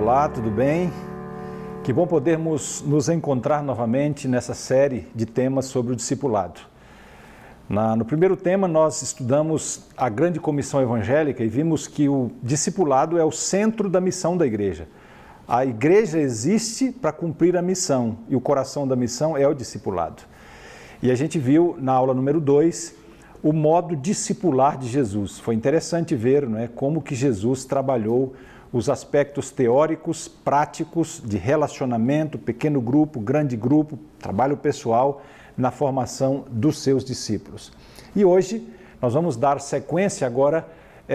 Olá, tudo bem? Que bom podermos nos encontrar novamente nessa série de temas sobre o discipulado. No primeiro tema, nós estudamos a grande comissão evangélica e vimos que o discipulado é o centro da missão da igreja. A igreja existe para cumprir a missão e o coração da missão é o discipulado. E a gente viu na aula número 2 o modo discipular de Jesus. Foi interessante ver, não é, como que Jesus trabalhou os aspectos teóricos, práticos, de relacionamento, pequeno grupo, grande grupo, trabalho pessoal, na formação dos seus discípulos. E hoje nós vamos dar sequência agora,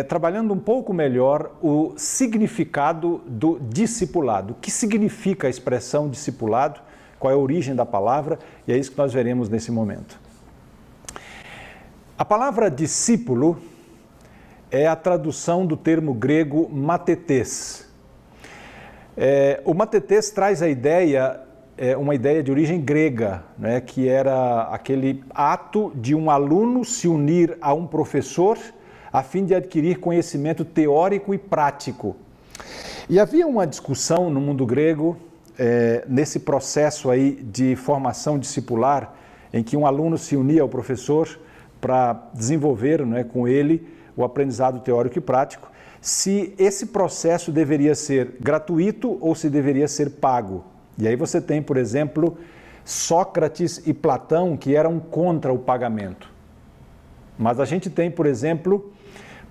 trabalhando um pouco melhor o significado do discipulado. O que significa a expressão discipulado? Qual é a origem da palavra? E é isso que nós veremos nesse momento. A palavra discípulo é a tradução do termo grego matetes. O matetes traz a ideia, uma ideia de origem grega, né, que era aquele ato de um aluno se unir a um professor a fim de adquirir conhecimento teórico e prático. E havia uma discussão no mundo grego, nesse processo aí de formação discipular, em que um aluno se unia ao professor para desenvolver, né, com ele o aprendizado teórico e prático, se esse processo deveria ser gratuito ou se deveria ser pago. E aí você tem, por exemplo, Sócrates e Platão, que eram contra o pagamento. Mas a gente tem, por exemplo,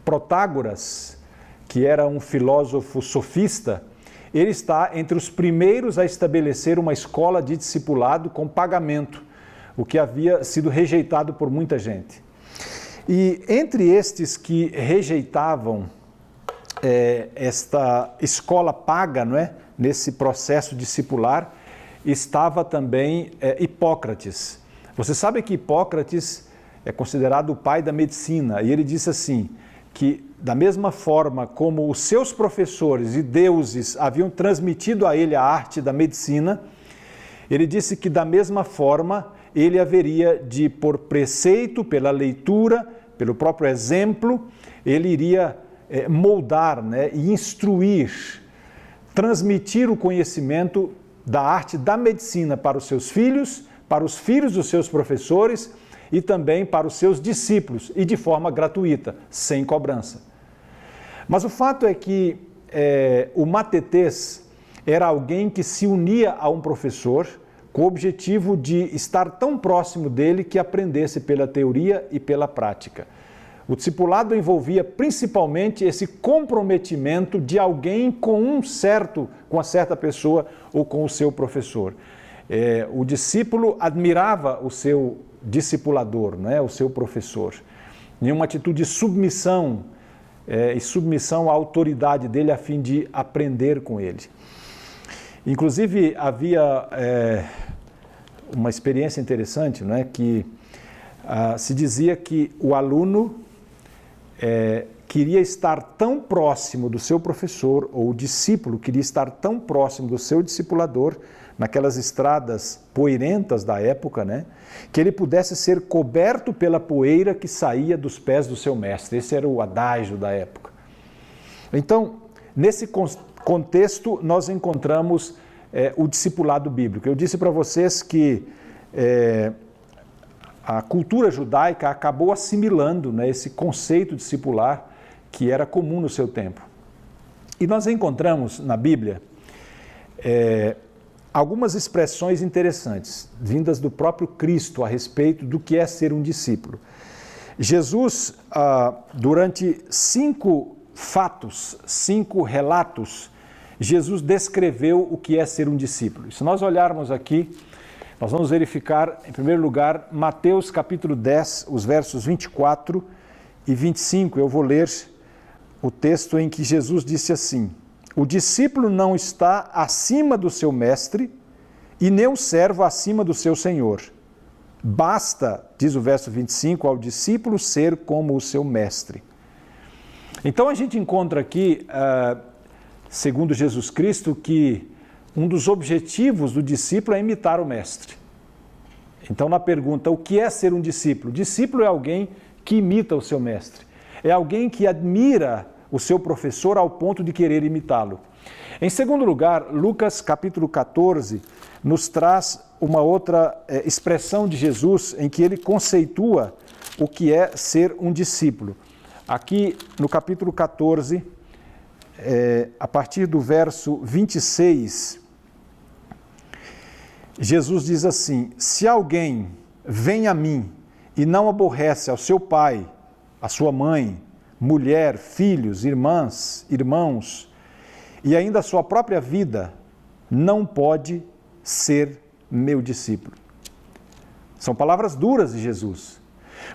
Protágoras, que era um filósofo sofista. Ele está entre os primeiros a estabelecer uma escola de discipulado com pagamento, o que havia sido rejeitado por muita gente. E entre estes que rejeitavam esta escola paga, não é? Nesse processo discipular, estava também Hipócrates. Você sabe que Hipócrates é considerado o pai da medicina, e ele disse assim, que da mesma forma como os seus professores e deuses haviam transmitido a ele a arte da medicina, ele disse que da mesma forma ele haveria de, por preceito, pela leitura, pelo próprio exemplo, ele iria moldar, né, e instruir, transmitir o conhecimento da arte da medicina para os seus filhos, para os filhos dos seus professores e também para os seus discípulos, e de forma gratuita, sem cobrança. Mas o fato é que o matetes era alguém que se unia a um professor com o objetivo de estar tão próximo dele que aprendesse pela teoria e pela prática. O discipulado envolvia principalmente esse comprometimento de alguém com a certa pessoa ou com o seu professor. O discípulo admirava o seu discipulador, né, o seu professor, em uma atitude de submissão e submissão à autoridade dele a fim de aprender com ele. Inclusive, havia uma experiência interessante, não é? Que se dizia que o aluno queria estar tão próximo do seu professor, ou o discípulo queria estar tão próximo do seu discipulador, naquelas estradas poeirentas da época, né? Que ele pudesse ser coberto pela poeira que saía dos pés do seu mestre. Esse era o adágio da época. Então, nesse contexto, nós encontramos o discipulado bíblico. Eu disse para vocês que a cultura judaica acabou assimilando, né, esse conceito discipular que era comum no seu tempo. E nós encontramos na Bíblia algumas expressões interessantes, vindas do próprio Cristo a respeito do que é ser um discípulo. Jesus, durante 5 relatos, Jesus descreveu o que é ser um discípulo. Se nós olharmos aqui, nós vamos verificar, em primeiro lugar, Mateus capítulo 10, os versos 24 e 25. Eu vou ler o texto em que Jesus disse assim: o discípulo não está acima do seu mestre e nem o servo acima do seu senhor. Basta, diz o verso 25, ao discípulo ser como o seu mestre. Então a gente encontra aqui, segundo Jesus Cristo, que um dos objetivos do discípulo é imitar o mestre. Então, na pergunta, o que é ser um discípulo? Discípulo é alguém que imita o seu mestre. É alguém que admira o seu professor ao ponto de querer imitá-lo. Em segundo lugar, Lucas capítulo 14 nos traz uma outra expressão de Jesus em que ele conceitua o que é ser um discípulo. Aqui no capítulo 14, a partir do verso 26, Jesus diz assim: se alguém vem a mim e não aborrece ao seu pai, a sua mãe, mulher, filhos, irmãs, irmãos, e ainda a sua própria vida, não pode ser meu discípulo. São palavras duras de Jesus.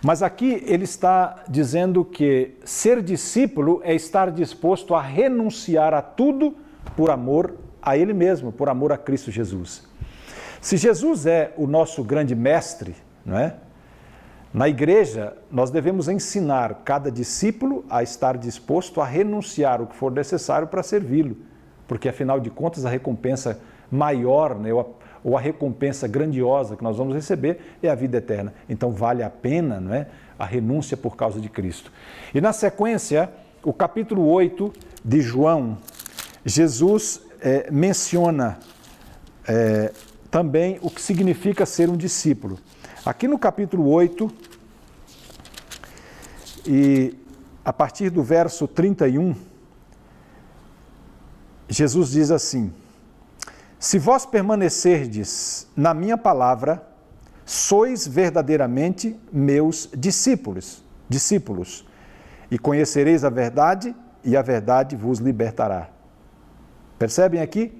Mas aqui ele está dizendo que ser discípulo é estar disposto a renunciar a tudo por amor a Ele mesmo, por amor a Cristo Jesus. Se Jesus é o nosso grande mestre, não é? Na igreja, nós devemos ensinar cada discípulo a estar disposto a renunciar o que for necessário para servi-lo, porque afinal de contas a recompensa maior, né, ou a recompensa grandiosa que nós vamos receber é a vida eterna. Então vale a pena, não é, a renúncia por causa de Cristo. E na sequência, o capítulo 8 de João, Jesus menciona também o que significa ser um discípulo. Aqui no capítulo 8, e a partir do verso 31, Jesus diz assim: se vós permanecerdes na minha palavra, sois verdadeiramente meus discípulos, e conhecereis a verdade, e a verdade vos libertará. Percebem aqui?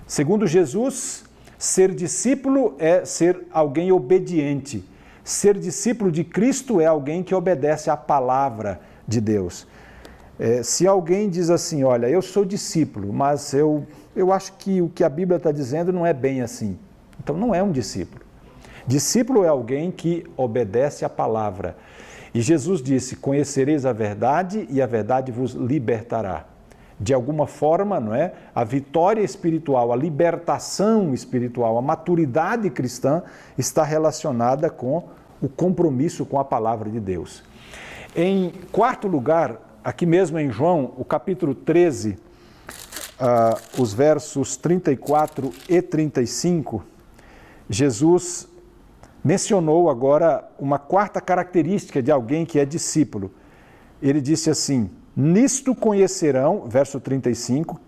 Segundo Jesus, ser discípulo é ser alguém obediente. Ser discípulo de Cristo é alguém que obedece à palavra de Deus. Se alguém diz assim, olha, eu sou discípulo, mas eu acho que o que a Bíblia está dizendo não é bem assim. Então não é um discípulo. Discípulo é alguém que obedece à palavra. E Jesus disse, conhecereis a verdade e a verdade vos libertará. De alguma forma, não é? A vitória espiritual, a libertação espiritual, a maturidade cristã está relacionada com o compromisso com a palavra de Deus. Em quarto lugar, aqui mesmo em João, o capítulo 13, os versos 34 e 35, Jesus mencionou agora uma quarta característica de alguém que é discípulo. Ele disse assim, nisto conhecerão, verso 35,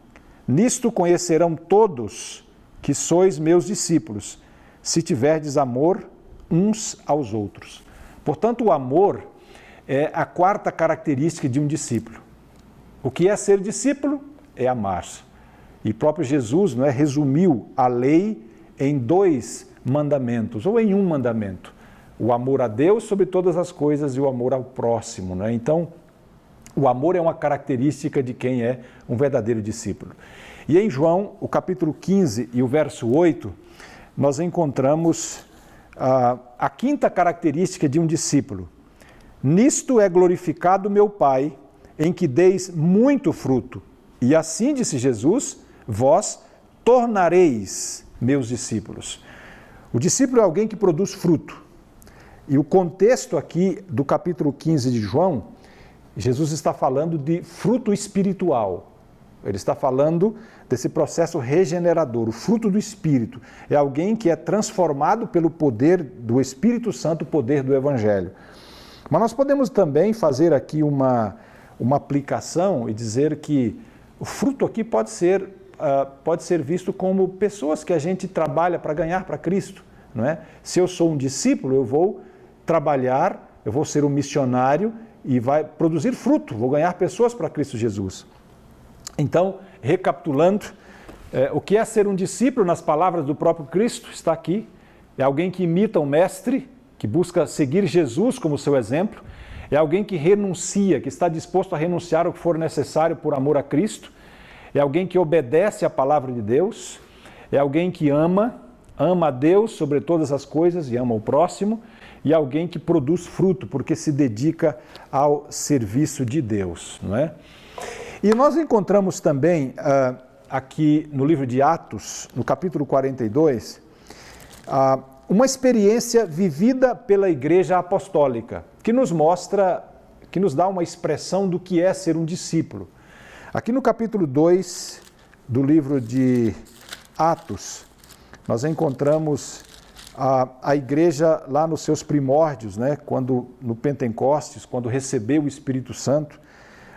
nisto conhecerão todos que sois meus discípulos, se tiverdes amor uns aos outros. Portanto, o amor é a quarta característica de um discípulo. O que é ser discípulo? É amar. E próprio Jesus, não é, resumiu a lei em 2 mandamentos, ou em um mandamento. O amor a Deus sobre todas as coisas e o amor ao próximo. Não é? Então, o amor é uma característica de quem é um verdadeiro discípulo. E em João, o capítulo 15 e o verso 8, nós encontramos a quinta característica de um discípulo. Nisto é glorificado meu Pai, em que deis muito fruto. E assim, disse Jesus, vós tornareis meus discípulos. O discípulo é alguém que produz fruto. E o contexto aqui do capítulo 15 de João, Jesus está falando de fruto espiritual. Ele está falando desse processo regenerador, o fruto do Espírito. É alguém que é transformado pelo poder do Espírito Santo, o poder do Evangelho. Mas nós podemos também fazer aqui uma aplicação e dizer que o fruto aqui pode ser visto como pessoas que a gente trabalha para ganhar para Cristo, não é? Se eu sou um discípulo, eu vou trabalhar, eu vou ser um missionário e vai produzir fruto, vou ganhar pessoas para Cristo Jesus. Então, recapitulando, o que é ser um discípulo nas palavras do próprio Cristo está aqui. É alguém que imita o Mestre, que busca seguir Jesus como seu exemplo. É alguém que renuncia, que está disposto a renunciar o que for necessário por amor a Cristo. É alguém que obedece à palavra de Deus. É alguém que ama a Deus sobre todas as coisas e ama o próximo. E alguém que produz fruto, porque se dedica ao serviço de Deus, não é? E nós encontramos também aqui no livro de Atos, no capítulo 42, uma experiência vivida pela Igreja Apostólica, que nos mostra, que nos dá uma expressão do que é ser um discípulo. Aqui no capítulo 2, do livro de Atos, nós encontramos a igreja lá nos seus primórdios, né? Quando no Pentecostes, quando recebeu o Espírito Santo,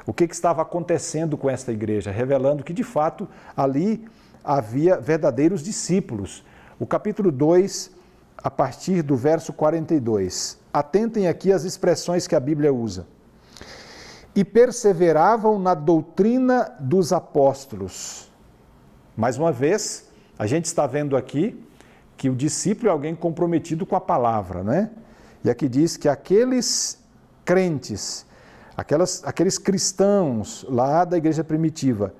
o que estava acontecendo com esta igreja? Revelando que, de fato, ali havia verdadeiros discípulos. O capítulo 2, a partir do verso 42. Atentem aqui às expressões que a Bíblia usa. E perseveravam na doutrina dos apóstolos. Mais uma vez, a gente está vendo aqui que o discípulo é alguém comprometido com a palavra, né? E aqui diz que aqueles crentes, aqueles cristãos lá da igreja primitiva,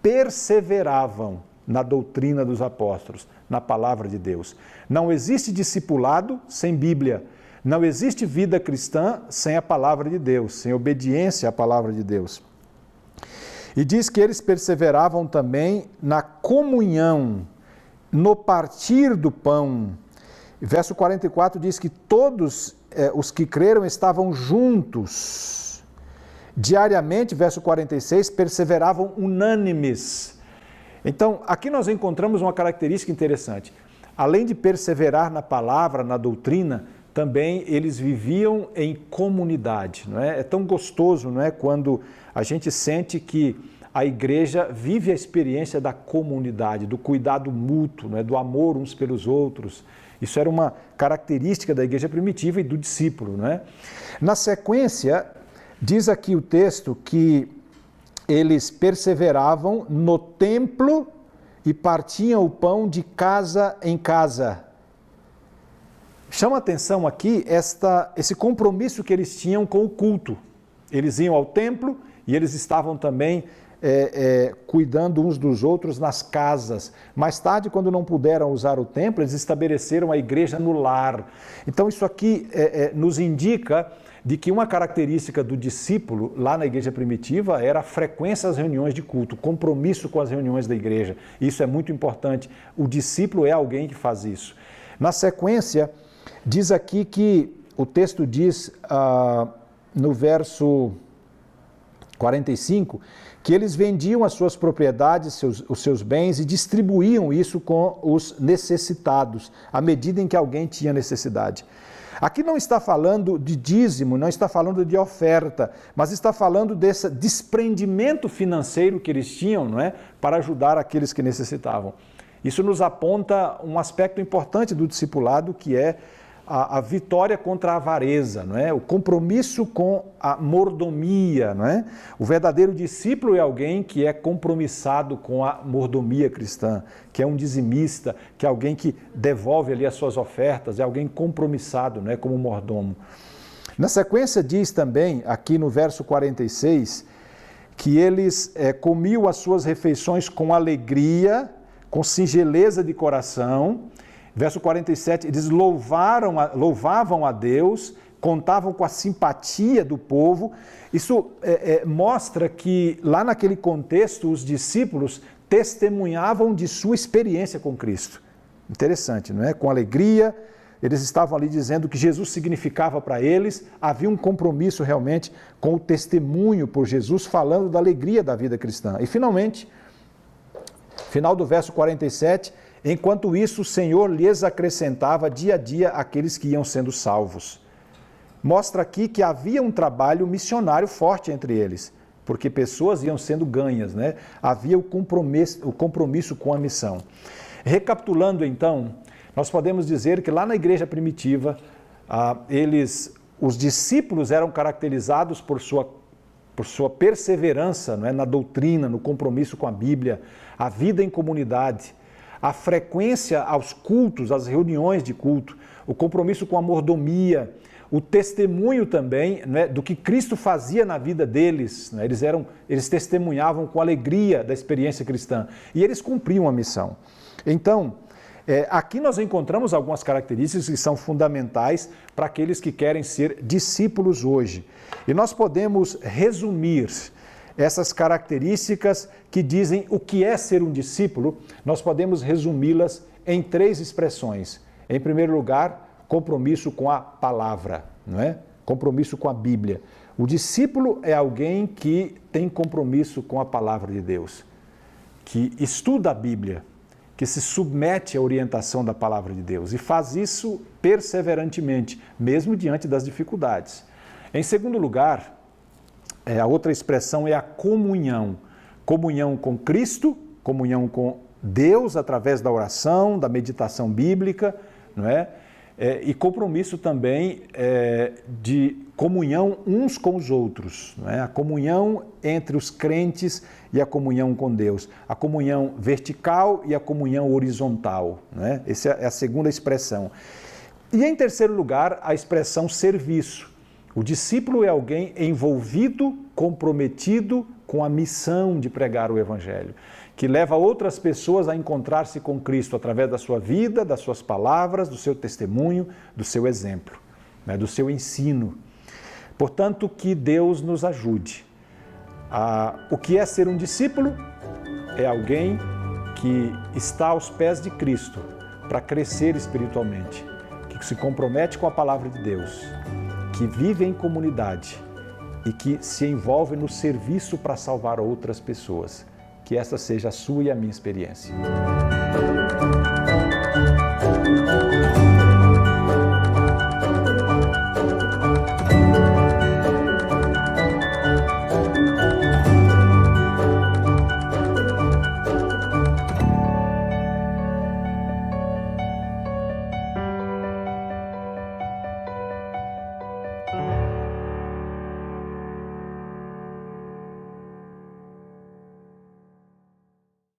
perseveravam na doutrina dos apóstolos, na palavra de Deus. Não existe discipulado sem Bíblia. Não existe vida cristã sem a palavra de Deus, sem obediência à palavra de Deus. E diz que eles perseveravam também na comunhão, no partir do pão. Verso 44 diz que todos os que creram estavam juntos. Diariamente, verso 46, perseveravam unânimes. Então, aqui nós encontramos uma característica interessante. Além de perseverar na palavra, na doutrina, também eles viviam em comunidade. Não é? É tão gostoso, não é? Quando a gente sente que a igreja vive a experiência da comunidade, do cuidado mútuo, não é? Do amor uns pelos outros. Isso era uma característica da igreja primitiva e do discípulo. Não é? Na sequência, diz aqui o texto que eles perseveravam no templo e partiam o pão de casa em casa. Chama a atenção aqui esse compromisso que eles tinham com o culto. Eles iam ao templo e eles estavam também cuidando uns dos outros nas casas. Mais tarde, quando não puderam usar o templo, eles estabeleceram a igreja no lar. Então isso aqui nos indica de que uma característica do discípulo lá na igreja primitiva era a frequência às reuniões de culto, compromisso com as reuniões da igreja. Isso é muito importante. O discípulo é alguém que faz isso. Na sequência, diz aqui que o texto diz no verso 45 que eles vendiam as suas propriedades, os seus bens e distribuíam isso com os necessitados, à medida em que alguém tinha necessidade. Aqui não está falando de dízimo, não está falando de oferta, mas está falando desse desprendimento financeiro que eles tinham, não é? Para ajudar aqueles que necessitavam. Isso nos aponta um aspecto importante do discipulado, que é a vitória contra a avareza, não é? O compromisso com a mordomia. Não é? O verdadeiro discípulo é alguém que é compromissado com a mordomia cristã, que é um dizimista, que é alguém que devolve ali as suas ofertas, é alguém compromissado, não é? Como mordomo. Na sequência diz também, aqui no verso 46, que eles comiam as suas refeições com alegria, com singeleza de coração. Verso 47, eles louvavam a Deus, contavam com a simpatia do povo. Isso mostra que lá naquele contexto os discípulos testemunhavam de sua experiência com Cristo. Interessante, não é? Com alegria, eles estavam ali dizendo o que Jesus significava para eles, havia um compromisso realmente com o testemunho por Jesus, falando da alegria da vida cristã. E finalmente, final do verso 47, enquanto isso o Senhor lhes acrescentava dia a dia aqueles que iam sendo salvos. Mostra aqui que havia um trabalho missionário forte entre eles, porque pessoas iam sendo ganhas, né? Havia o compromisso com a missão. Recapitulando então, nós podemos dizer que lá na igreja primitiva, os discípulos eram caracterizados por sua perseverança, não é? Na doutrina, no compromisso com a Bíblia, a vida em comunidade, a frequência aos cultos, às reuniões de culto, o compromisso com a mordomia, o testemunho também, né, do que Cristo fazia na vida deles. Né? Eles testemunhavam com alegria da experiência cristã e eles cumpriam a missão. Então, aqui nós encontramos algumas características que são fundamentais para aqueles que querem ser discípulos hoje. E nós podemos resumir essas características que dizem o que é ser um discípulo, nós podemos resumi-las em 3 expressões. Em primeiro lugar, compromisso com a palavra, não é? Compromisso com a Bíblia. O discípulo é alguém que tem compromisso com a palavra de Deus. que estuda a Bíblia, que se submete à orientação da palavra de Deus e faz isso perseverantemente, mesmo diante das dificuldades. Em segundo lugar, a outra expressão é a comunhão. Comunhão com Cristo, comunhão com Deus através da oração, da meditação bíblica, não é? E compromisso também de comunhão uns com os outros, não é? A comunhão entre os crentes e a comunhão com Deus, a comunhão vertical e a comunhão horizontal, não é? Essa é a segunda expressão. E em terceiro lugar, a expressão serviço. O discípulo é alguém envolvido, comprometido com a missão de pregar o Evangelho, que leva outras pessoas a encontrar-se com Cristo através da sua vida, das suas palavras, do seu testemunho, do seu exemplo, né, do seu ensino. Portanto, que Deus nos ajude. O que é ser um discípulo? É alguém que está aos pés de Cristo para crescer espiritualmente, que se compromete com a palavra de Deus, que vive em comunidade e que se envolve no serviço para salvar outras pessoas. Que essa seja a sua e a minha experiência.